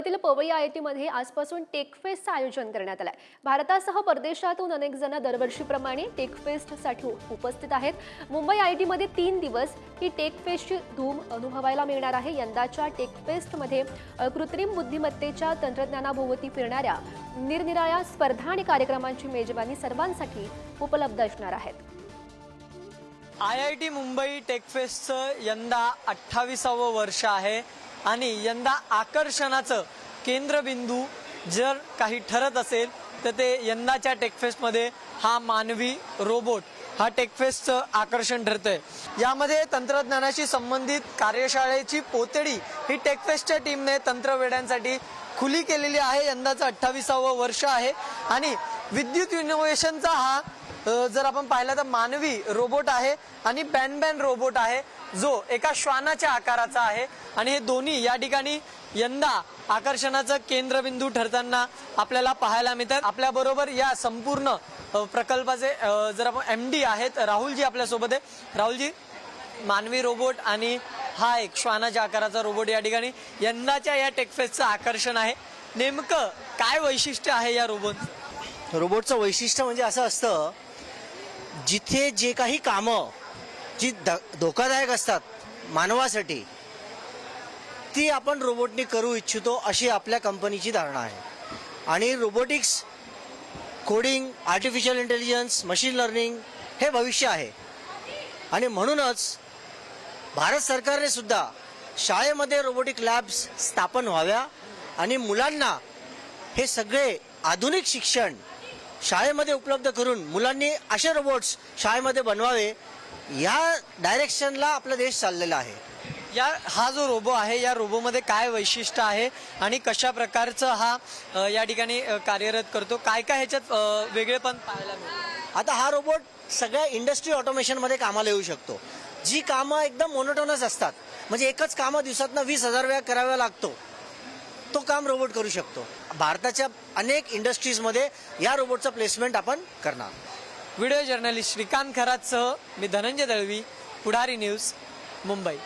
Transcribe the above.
मुंबईतील पवई आयआयटीमध्ये आजपासून टेकफेस्टचं आयोजन करण्यात आलंय। भारतासह परदेशातून अनेक जण दरवर्षीप्रमाणे टेकफेस्टसाठी उपस्थित आहेत। मुंबई आयआयटीमध्ये 3 दिवस ही टेकफेस्टची धूम अनुभवायला मिळणार आहे। यंदाच्या टेकफेस्टमध्ये कृत्रिम बुद्धिमत्तेच्या तंत्रज्ञानाभोवती फिरणाऱ्या निरनिराळ्या स्पर्धा आणि कार्यक्रमांची मेजबानी सर्वांसाठी उपलब्ध असणार आहे। आयआयटी मुंबई टेकफेस्टचं यंदा 28वं वर्ष आहे आणि यंदा आकर्षणाचं केंद्रबिंदू जर काही ठरत असेल तर ते यंदाच्या टेकफेस्टमध्ये हा मानवी रोबोट हा टेकफेस्टचं आकर्षण ठरतंय। यामध्ये तंत्रज्ञानाशी संबंधित कार्यशाळेची पोतडी ही टेकफेस्टच्या टीमने तंत्रवेड्यांसाठी खुली केलेली आहे। यंदाचं 28वं वर्ष आहे आणि विद्युत इनोव्हेशनचा हा जर आपण पाहिलं तर मानवी रोबोट आहे आणि बॅन रोबोट आहे जो एका श्वानाच्या आकाराचा आहे आणि हे दोन्ही या ठिकाणी यंदा आकर्षणाचं केंद्रबिंदू ठरताना आपल्याला पाहायला मिळतात। आपल्या बरोबर या संपूर्ण प्रकल्पाचे जर आपण एमडी आहेत राहुलजी आपल्या सोबत आहे। राहुलजी, मानवी रोबोट आणि हा एक श्वानाच्या आकाराचा रोबोट या ठिकाणी यंदाच्या या टेकफेस्टचं आकर्षण आहे। नेमकं काय वैशिष्ट्य आहे या रोबोटचं वैशिष्ट्य म्हणजे असं असतं, जिथे जे काही कामं जी धोकादायक असतात मानवासाठी ती आपण रोबोटनी करू इच्छितो अशी आपल्या कंपनीची धारणा आहे। आणि robotics, coding, artificial intelligence, machine learning हे भविष्य आहे आणि म्हणूनच भारत सरकारने सुद्धा शाळेमध्ये रोबोटिक लॅब्स स्थापन व्हाव्या आणि मुलांना हे सगळे आधुनिक शिक्षण शाळेमध्ये उपलब्ध करून मुलांनी असे रोबोट्स शाळेमध्ये बनवावे या डायरेक्शनला आपला देश चाललेला आहे। हा जो रोबो आहे या रोबोमध्ये काय वैशिष्ट्य आहे आणि कशा प्रकारचं हा या ठिकाणी कार्यरत करतो, काय काय ह्याच्यात वेगळेपण पाहायला मिळतं? आता हा रोबोट सगळ्या इंडस्ट्री ऑटोमेशनमध्ये कामाला येऊ शकतो। जी कामं एकदम मोनोटोनस असतात, म्हणजे एकच कामं दिवसातनं 20,000 वेळा करावा लागतो, तो काम रोबोट करू शकतो। भारताच्या अनेक इंडस्ट्रीजमध्ये या रोबोटचं प्लेसमेंट आपण करणार। व्हिडिओ जर्नलिस्ट श्रीकांत खरातसह मी धनंजय दळवी, पुढारी न्यूज, मुंबई।